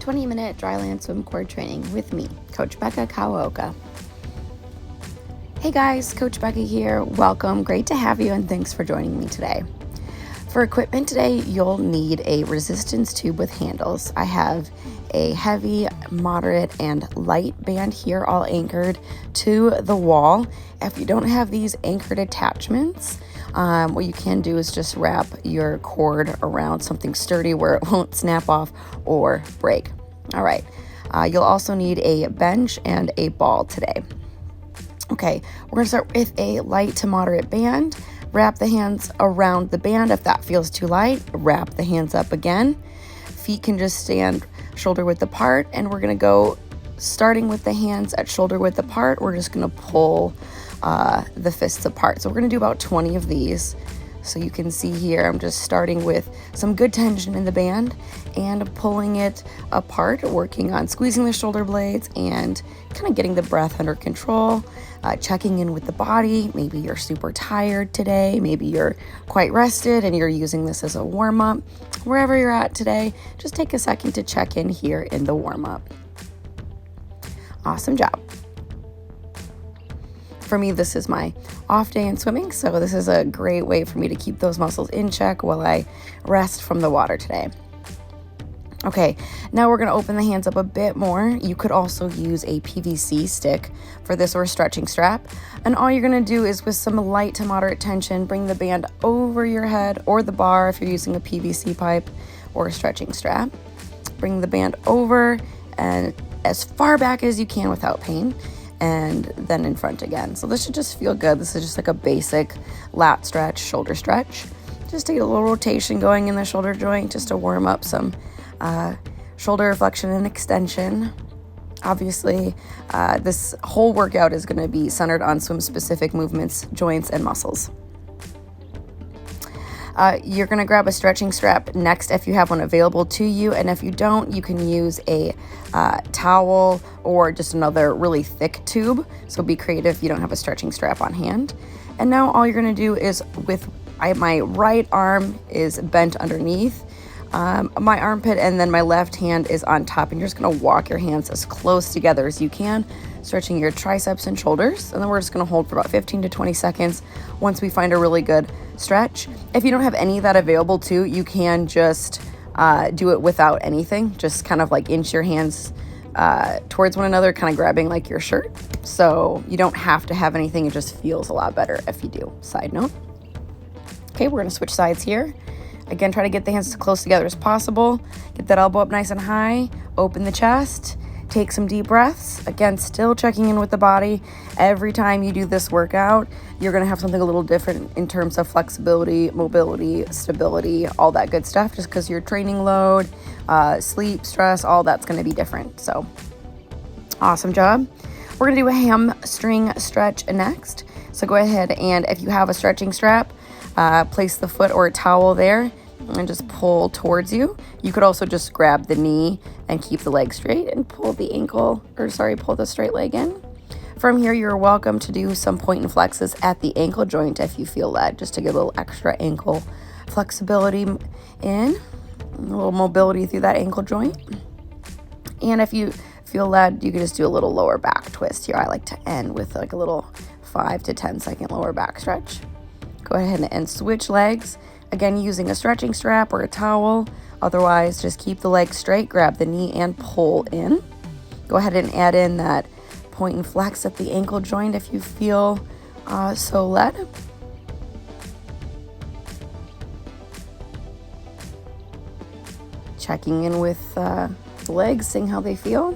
20-minute Dryland swim core training with me, Coach Becca Kawaoka. Hey guys, Coach Becca here. Welcome. Great to have you and thanks for joining me today. For equipment today, you'll need a resistance tube with handles. I have a heavy, moderate, and light band here all anchored to the wall. If you don't have these anchored attachments, what you can do is just wrap your cord around something sturdy where it won't snap off or break. All right, you'll also need a bench and a ball today. Okay, we're gonna start with a light to moderate band. Wrap the hands around the band. If that feels too light, wrap the hands up again. Feet can just stand shoulder width apart, and we're gonna go starting with the hands at shoulder width apart. We're just gonna pull the fists apart. So we're gonna do about 20 of these. So you can see here, I'm just starting with some good tension in the band and pulling it apart, working on squeezing the shoulder blades and kind of getting the breath under control, checking in with the body. Maybe you're super tired today. Maybe you're quite rested and you're using this as a warm-up. Wherever you're at today, just take a second to check in here in the warm-up. Awesome job. For me, this is my off day in swimming, so this is a great way for me to keep those muscles in check while I rest from the water today. Okay, now we're going to open the hands up a bit more. You could also use a PVC stick for this or a stretching strap. And all you're going to do is with some light to moderate tension, bring the band over your head or the bar if you're using a PVC pipe or a stretching strap. Bring the band over and as far back as you can without pain, and then in front again. So this should just feel good. This is just like a basic lat stretch, shoulder stretch. Just to get a little rotation going in the shoulder joint, just to warm up some shoulder flexion and extension. Obviously, this whole workout is going to be centered on swim-specific movements, joints, and muscles. You're going to grab a stretching strap next if you have one available to you, and if you don't, you can use a towel or just another really thick tube. So be creative if you don't have a stretching strap on hand. And now all you're going to do is my right arm is bent underneath my armpit, and then my left hand is on top, and you're just going to walk your hands as close together as you can, stretching your triceps and shoulders. And then we're just going to hold for about 15 to 20 seconds once we find a really good stretch. If you don't have any of that available too, you can just do it without anything. Just kind of like inch your hands towards one another, kind of grabbing like your shirt. So you don't have to have anything. It just feels a lot better if you do. Side note. Okay, we're going to switch sides here. Again, try to get the hands as close together as possible. Get that elbow up nice and high. Open the chest. Take some deep breaths. Again, still checking in with the body. Every time you do this workout, you're going to have something a little different in terms of flexibility, mobility, stability, all that good stuff, just because your training load, sleep, stress, all that's going to be different. So awesome job. We're going to do a hamstring stretch next. So go ahead and if you have a stretching strap, place the foot or a towel there and just pull towards you. You could also just grab the knee and keep the leg straight and pull the straight leg in. From here, you're welcome to do some point and flexes at the ankle joint if you feel that, just to get a little extra ankle flexibility in, a little mobility through that ankle joint. And if you feel that, you can just do a little lower back twist here. I like to end with like a little 5 to 10 second lower back stretch. Go ahead and switch legs. Again, using a stretching strap or a towel. Otherwise, just keep the leg straight, grab the knee and pull in. Go ahead and add in that point and flex at the ankle joint if you feel so led. Checking in with the legs, seeing how they feel.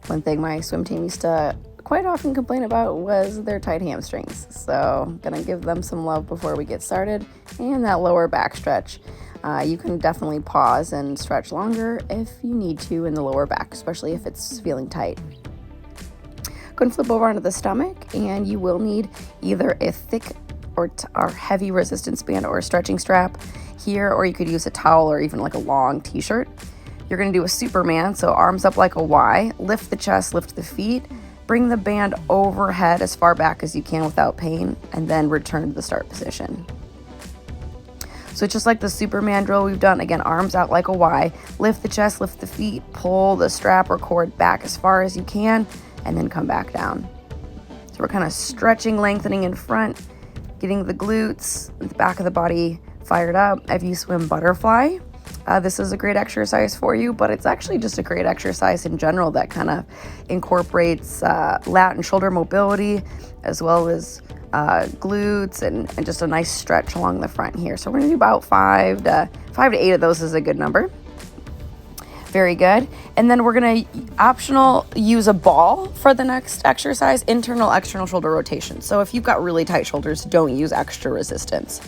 One thing my swim team used to quite often complain about was their tight hamstrings. So gonna give them some love before we get started. And that lower back stretch. You can definitely pause and stretch longer if you need to in the lower back, especially if it's feeling tight. Go and flip over onto the stomach, and you will need either a thick or heavy resistance band or a stretching strap here, or you could use a towel or even like a long t-shirt. You're gonna do a Superman, so arms up like a Y, lift the chest, lift the feet, bring the band overhead as far back as you can without pain, and then return to the start position. So it's just like the Superman drill we've done. Again, arms out like a Y. Lift the chest, lift the feet, pull the strap or cord back as far as you can, and then come back down. So we're kind of stretching, lengthening in front, getting the glutes, the back of the body fired up. If you swim butterfly, this is a great exercise for you, but it's actually just a great exercise in general that kind of incorporates lat and shoulder mobility, as well as glutes and just a nice stretch along the front here. So we're gonna do about 5 to 8 of those is a good number. Very good. And then we're gonna optional use a ball for the next exercise, internal, external shoulder rotation. So if you've got really tight shoulders, don't use extra resistance.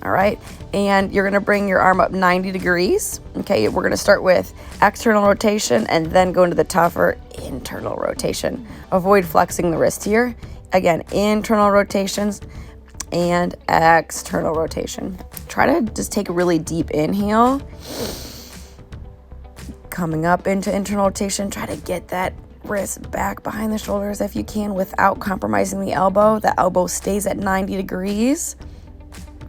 All right, and you're gonna bring your arm up 90 degrees. Okay, we're gonna start with external rotation and then go into the tougher internal rotation. Avoid flexing the wrist here. Again, internal rotations and external rotation. Try to just take a really deep inhale. Coming up into internal rotation, try to get that wrist back behind the shoulders if you can without compromising the elbow. The elbow stays at 90 degrees.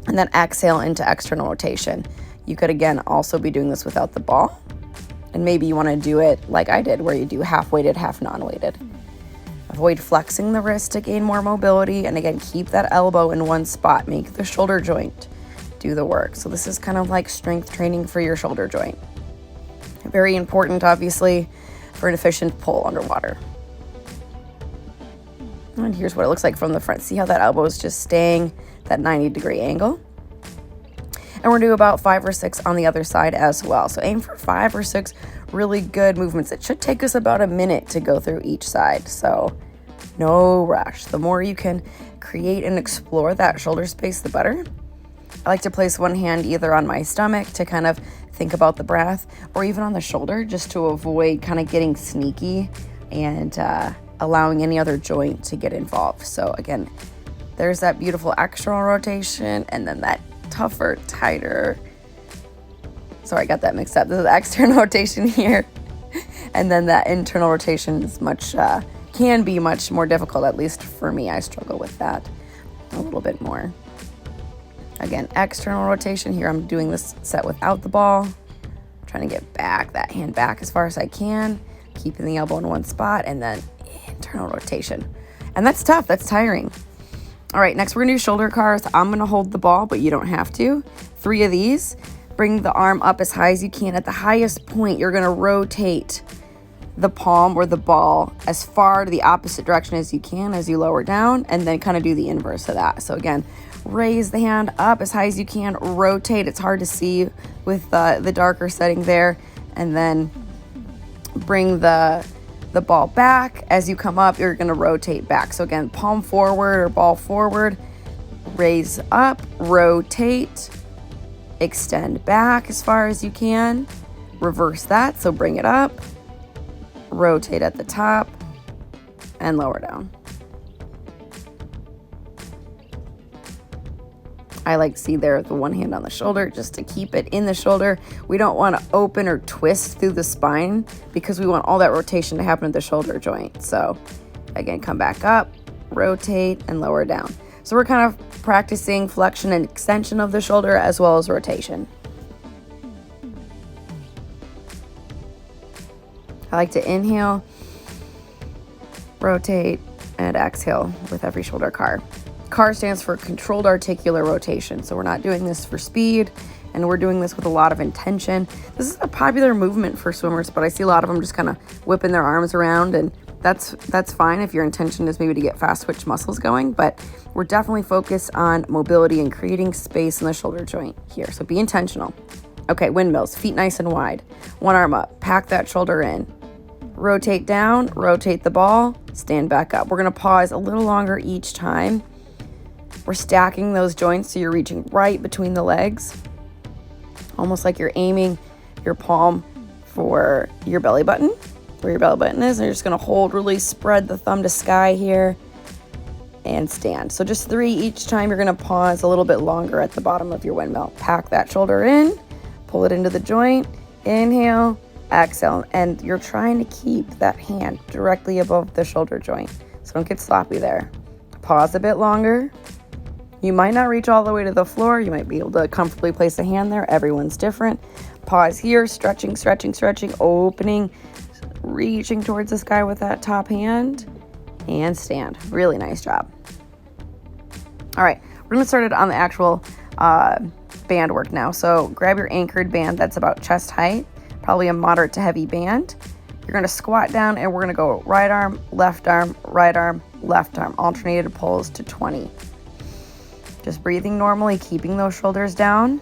And then exhale into external rotation. You could, again, also be doing this without the ball. And maybe you want to do it like I did, where you do half weighted, half non-weighted. Avoid flexing the wrist to gain more mobility. And again, keep that elbow in one spot. Make the shoulder joint do the work. So this is kind of like strength training for your shoulder joint. Very important, obviously, for an efficient pull underwater. And here's what it looks like from the front. See how that elbow is just staying that 90-degree angle? And we're gonna do about 5 or 6 on the other side as well. So aim for 5 or 6 really good movements. It should take us about a minute to go through each side. So no rush. The more you can create and explore that shoulder space, the better. I like to place one hand either on my stomach to kind of think about the breath, or even on the shoulder, just to avoid kind of getting sneaky and allowing any other joint to get involved. So again, there's that beautiful external rotation, and then that tougher, tighter. Sorry, I got that mixed up. This is external rotation here. And then that internal rotation is can be much more difficult, at least for me. I struggle with that a little bit more. Again, external rotation here. I'm doing this set without the ball. Trying to get back, that hand back as far as I can, keeping the elbow in one spot, and then internal rotation. And that's tough, that's tiring. All right, next we're gonna do shoulder cars. I'm gonna hold the ball, but you don't have to. 3 of these. Bring the arm up as high as you can. At the highest point, you're gonna rotate the palm or the ball as far to the opposite direction as you can as you lower down, and then kind of do the inverse of that. So again, raise the hand up as high as you can, rotate. It's hard to see with the darker setting there, and then bring the ball back. As you come up, you're gonna rotate back. So again, palm forward or ball forward, raise up, rotate, extend back as far as you can, reverse that, so bring it up, rotate at the top, and lower down. I like to see there the one hand on the shoulder just to keep it in the shoulder. We don't want to open or twist through the spine because we want all that rotation to happen at the shoulder joint. So again, come back up, rotate, and lower down. So we're kind of practicing flexion and extension of the shoulder as well as rotation. I like to inhale, rotate, and exhale with every shoulder car. CAR stands for controlled articular rotation. So we're not doing this for speed, and we're doing this with a lot of intention. This is a popular movement for swimmers, but I see a lot of them just kind of whipping their arms around, and that's fine if your intention is maybe to get fast twitch muscles going, but we're definitely focused on mobility and creating space in the shoulder joint here. So be intentional. Okay, windmills, feet nice and wide. One arm up, pack that shoulder in. Rotate down, rotate the ball, stand back up. We're gonna pause a little longer each time. We're stacking those joints so you're reaching right between the legs, almost like you're aiming your palm for your belly button, where your belly button is, and you're just gonna hold, really spread the thumb to sky here, and stand. So just 3 each time. You're gonna pause a little bit longer at the bottom of your windmill. Pack that shoulder in, pull it into the joint, inhale, exhale, and you're trying to keep that hand directly above the shoulder joint. So don't get sloppy there. Pause a bit longer. You might not reach all the way to the floor. You might be able to comfortably place a hand there. Everyone's different. Pause here, stretching, stretching, stretching, opening, reaching towards the sky with that top hand, and stand. Really nice job. All right, we're gonna start it on the actual band work now. So grab your anchored band that's about chest height, probably a moderate to heavy band. You're gonna squat down and we're gonna go right arm, left arm, right arm, left arm, alternated pulls to 20. Just breathing normally, keeping those shoulders down.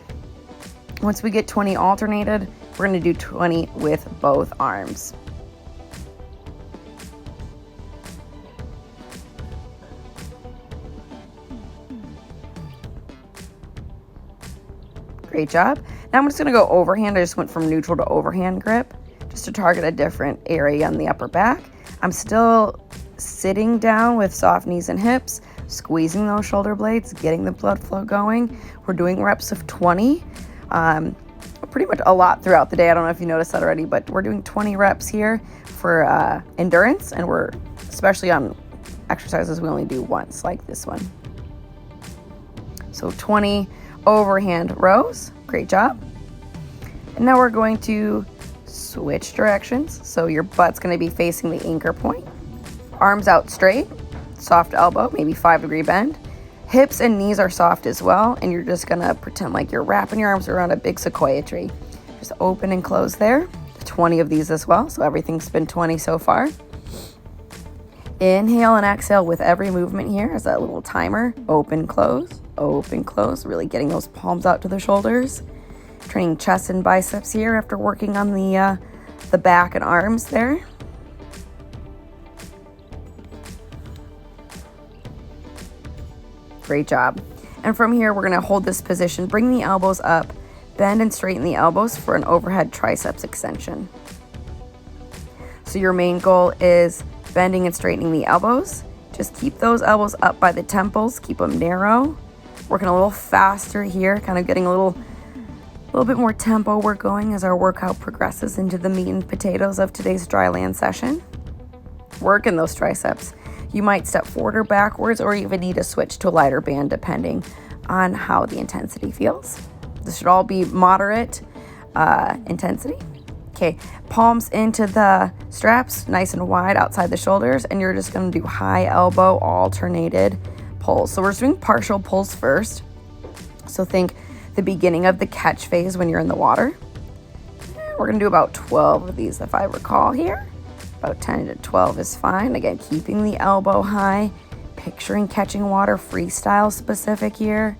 Once we get 20 alternated, we're gonna do 20 with both arms. Great job. Now I'm just gonna go overhand. I just went from neutral to overhand grip just to target a different area on the upper back. I'm still sitting down with soft knees and hips, squeezing those shoulder blades, getting the blood flow going. We're doing reps of 20, pretty much a lot throughout the day. I don't know if you noticed that already, but we're doing 20 reps here for endurance, and we're especially on exercises we only do once, like this one. So 20 overhand rows. Great job. And now we're going to switch directions. So your butt's going to be facing the anchor point. Arms out straight, soft elbow, maybe 5-degree bend. Hips and knees are soft as well, and you're just gonna pretend like you're wrapping your arms around a big sequoia tree. Just open and close there. 20 of these as well, so everything's been 20 so far. Inhale and exhale with every movement here as that little timer. Open, close, really getting those palms out to the shoulders. Training chest and biceps here after working on the back and arms there. Great job. And from here, we're gonna hold this position, bring the elbows up, bend and straighten the elbows for an overhead triceps extension. So your main goal is bending and straightening the elbows. Just keep those elbows up by the temples, keep them narrow. Working a little faster here, kind of getting a little bit more tempo we're going as our workout progresses into the meat and potatoes of today's Dryland session. Working those triceps. You might step forward or backwards, or even need to switch to a lighter band depending on how the intensity feels. This should all be moderate intensity. Okay, palms into the straps, nice and wide outside the shoulders, and you're just gonna do high elbow alternated pulls. So we're just doing partial pulls first. So think the beginning of the catch phase when you're in the water. We're gonna do about 12 of these if I recall here. About 10 to 12 is fine. Again, keeping the elbow high, picturing catching water, freestyle specific here.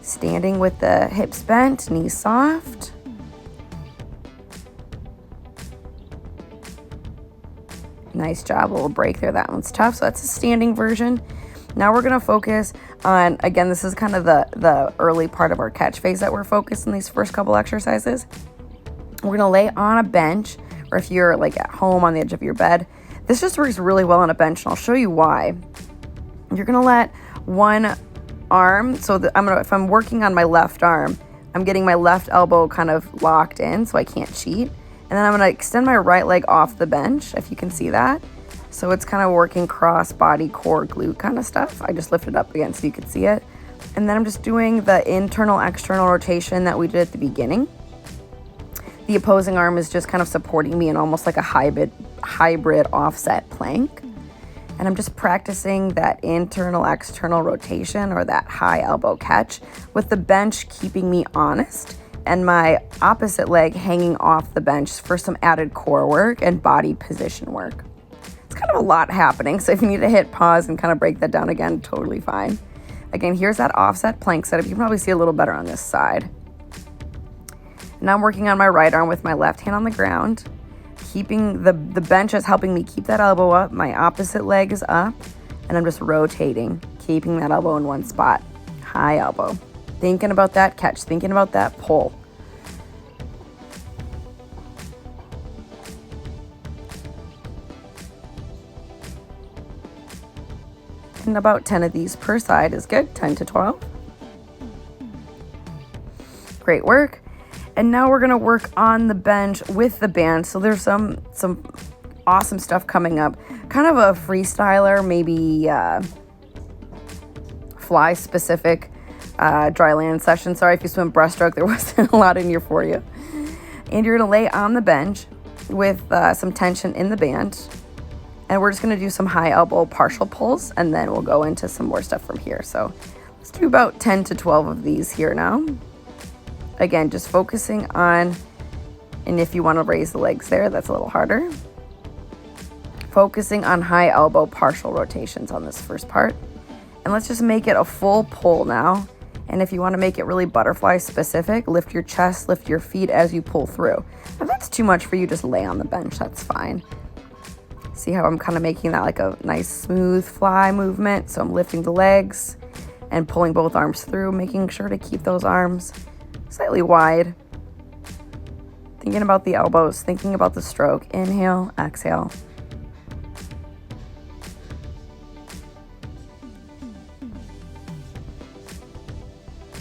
Standing with the hips bent, knees soft. Nice job, a little break there. That one's tough, so that's a standing version. Now we're gonna focus on, again, this is kind of the early part of our catch phase that we're focused on these first couple exercises. We're gonna lay on a bench, or if you're like at home on the edge of your bed. This just works really well on a bench, and I'll show you why. You're gonna let one arm, so that if I'm working on my left arm, I'm getting my left elbow kind of locked in so I can't cheat. And then I'm gonna extend my right leg off the bench, if you can see that. So it's kind of working cross body, core, glute kind of stuff. I just lifted up again so you could see it. And then I'm just doing the internal, external rotation that we did at the beginning. The opposing arm is just kind of supporting me in almost like a hybrid offset plank. And I'm just practicing that internal, external rotation, or that high elbow catch, with the bench keeping me honest and my opposite leg hanging off the bench for some added core work and body position work. It's kind of a lot happening, so if you need to hit pause and kind of break that down again, totally fine. Again, here's that offset plank setup. You can probably see a little better on this side. Now I'm working on my right arm with my left hand on the ground. Keeping the bench is helping me keep that elbow up. My opposite leg is up, and I'm just rotating, keeping that elbow in one spot. High elbow. Thinking about that catch, thinking about that pull. And about 10 of these per side is good, 10 to 12. Great work. And now we're gonna work on the bench with the band. So there's some awesome stuff coming up. Kind of a freestyler, maybe fly specific Dryland session. Sorry if you swim breaststroke, there wasn't a lot in here for you. And you're gonna lay on the bench with some tension in the band. And we're just gonna do some high elbow partial pulls, and then we'll go into some more stuff from here. So let's do about 10 to 12 of these here now. Again, just focusing on, and if you wanna raise the legs there, that's a little harder. Focusing on high elbow partial rotations on this first part. And let's just make it a full pull now. And if you want to make it really butterfly specific, lift your chest, lift your feet as you pull through. If that's too much for you, just lay on the bench, that's fine. See how I'm kind of making that like a nice smooth fly movement? So I'm lifting the legs and pulling both arms through, making sure to keep those arms slightly wide. Thinking about the elbows, thinking about the stroke. Inhale, exhale.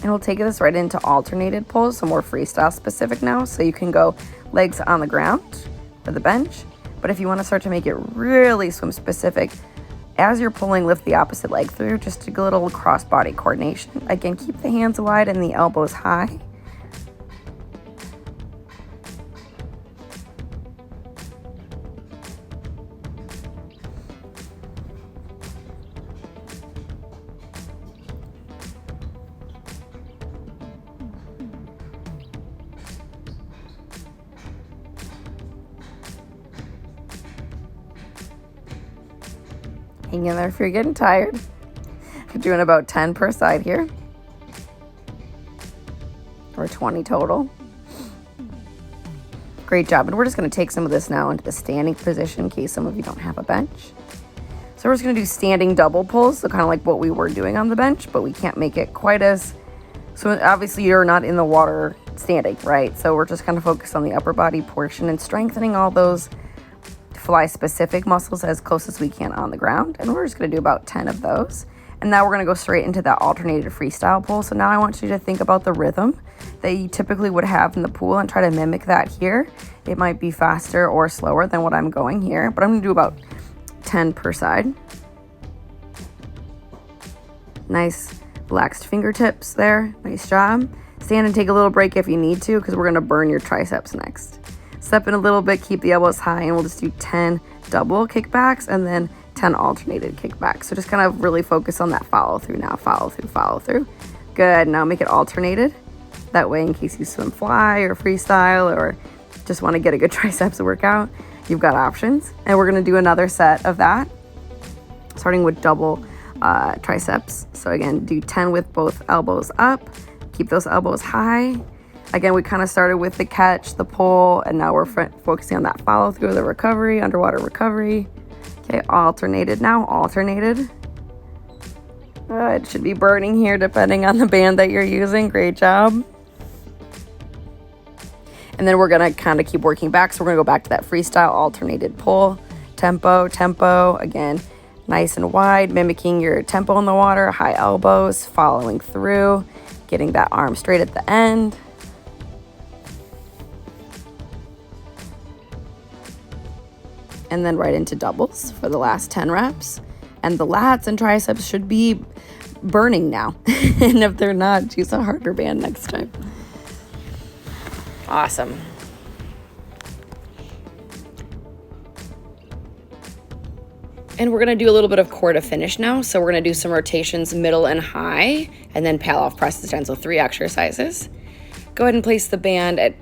And we'll take this right into alternated pulls, so more freestyle specific now. So you can go legs on the ground or the bench. But if you want to start to make it really swim specific, as you're pulling, lift the opposite leg through, just a little cross body coordination. Again, keep the hands wide and the elbows high. Hang in there if you're getting tired. We're doing about 10 per side here, or 20 total. Great job. And we're just going to take some of this now into the standing position in case some of you don't have a bench. So we're just going to do standing double pulls, so kind of like what we were doing on the bench, but we can't make it quite as, so obviously you're not in the water standing, right? So we're just kind of focused on the upper body portion and strengthening all those fly specific muscles as close as we can on the ground. And we're just going to do about 10 of those. And now we're going to go straight into that alternated freestyle pull. So now I want you to think about the rhythm that you typically would have in the pool and try to mimic that here. It might be faster or slower than what I'm going here, but I'm going to do about 10 per side. Nice relaxed fingertips there. Nice job. Stand and take a little break if you need to, because we're going to burn your triceps next. Step in a little bit, keep the elbows high, and we'll just do 10 double kickbacks and then 10 alternated kickbacks. So just kind of really focus on that follow through now. Follow through, follow through. Good. Now make it alternated. That way, in case you swim fly or freestyle or just want to get a good triceps workout, you've got options. And we're going to do another set of that, starting with double triceps. So again, do 10 with both elbows up. Keep those elbows high. Again, we kind of started with the catch, the pull, and now we're focusing on that follow through, the recovery, underwater recovery. Okay, alternated now, alternated. It should be burning here depending on the band that you're using. Great job. And then we're gonna kind of keep working back. So we're gonna go back to that freestyle alternated pull. Tempo, tempo, again, nice and wide, mimicking your tempo in the water, high elbows, following through, getting that arm straight at the end. And then right into doubles for the last 10 reps. And the lats and triceps should be burning now. And if they're not, use a harder band next time. Awesome. And we're going to do a little bit of core to finish now. So we're going to do some rotations, middle and high, and then paddle off presses down. So 3 exercises. Go ahead and place the band at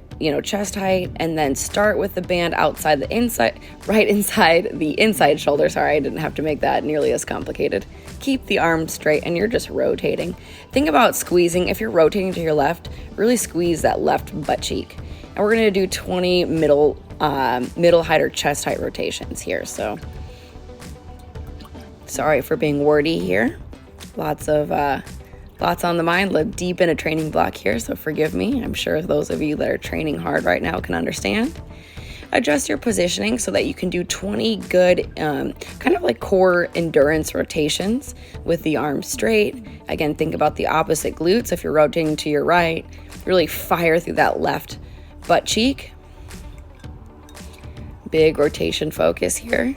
chest height, and then start with the band outside the inside, right inside the inside shoulder. Sorry, I didn't have to make that nearly as complicated. Keep the arm straight, and you're just rotating. Think about squeezing. If you're rotating to your left, really squeeze that left butt cheek. And we're going to do 20 middle height or chest height rotations here. So sorry for being wordy here. Lots on the mind, live deep in a training block here, so forgive me. I'm sure those of you that are training hard right now can understand. Adjust your positioning so that you can do 20 good kind of like core endurance rotations with the arms straight. Again, think about the opposite glutes. If you're rotating to your right, really fire through that left butt cheek. Big rotation focus here.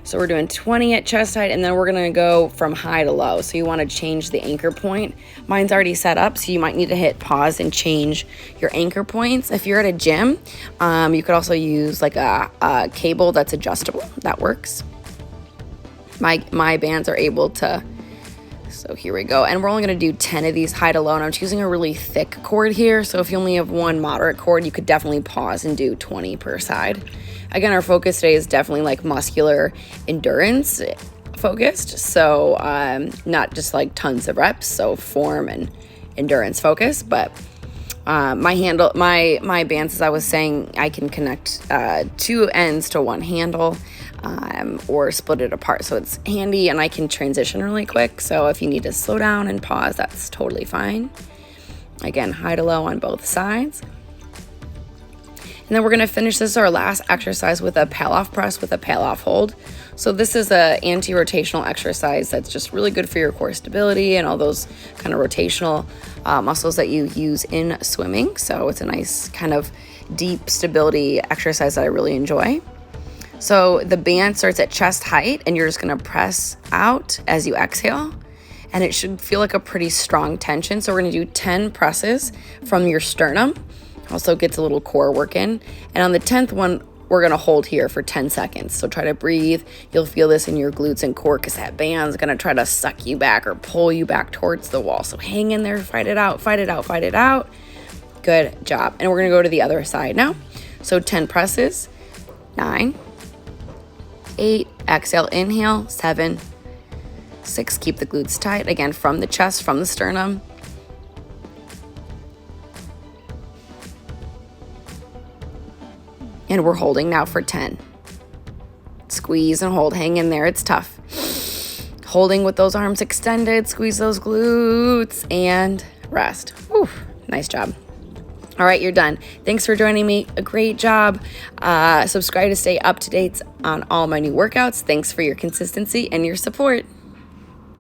So we're doing 20 at chest height, and then we're gonna go from high to low. So you wanna change the anchor point. Mine's already set up, so you might need to hit pause and change your anchor points. If you're at a gym, you could also use like a cable that's adjustable. That works. My bands are able to, so here we go. And we're only gonna do 10 of these high to low, and I'm choosing a really thick cord here. So if you only have one moderate cord, you could definitely pause and do 20 per side. Again, our focus today is definitely like muscular endurance focused. So not just like tons of reps, so form and endurance focus, but my bands, as I was saying, I can connect 2 ends to one handle, or split it apart. So it's handy, and I can transition really quick. So if you need to slow down and pause, that's totally fine. Again, high to low on both sides. And then we're gonna finish this, our last exercise, with a pal-off press with a pal-off hold. So this is a anti-rotational exercise that's just really good for your core stability and all those kind of rotational muscles that you use in swimming. So it's a nice kind of deep stability exercise that I really enjoy. So the band starts at chest height, and you're just gonna press out as you exhale, and it should feel like a pretty strong tension. So we're gonna do 10 presses from your sternum. Also gets a little core work in. And on the 10th one, we're gonna hold here for 10 seconds. So try to breathe. You'll feel this in your glutes and core, because that band's gonna try to suck you back or pull you back towards the wall. So hang in there, fight it out, fight it out, fight it out. Good job. And we're gonna go to the other side now. So 10 presses, 9, 8, exhale, inhale, 7, 6, keep the glutes tight. Again, from the chest, from the sternum. And we're holding now for 10. Squeeze and hold, hang in there, it's tough. Holding with those arms extended, squeeze those glutes, and rest. Whew, nice job. All right, you're done. Thanks for joining me, a great job. Subscribe to stay up to date on all my new workouts. Thanks for your consistency and your support.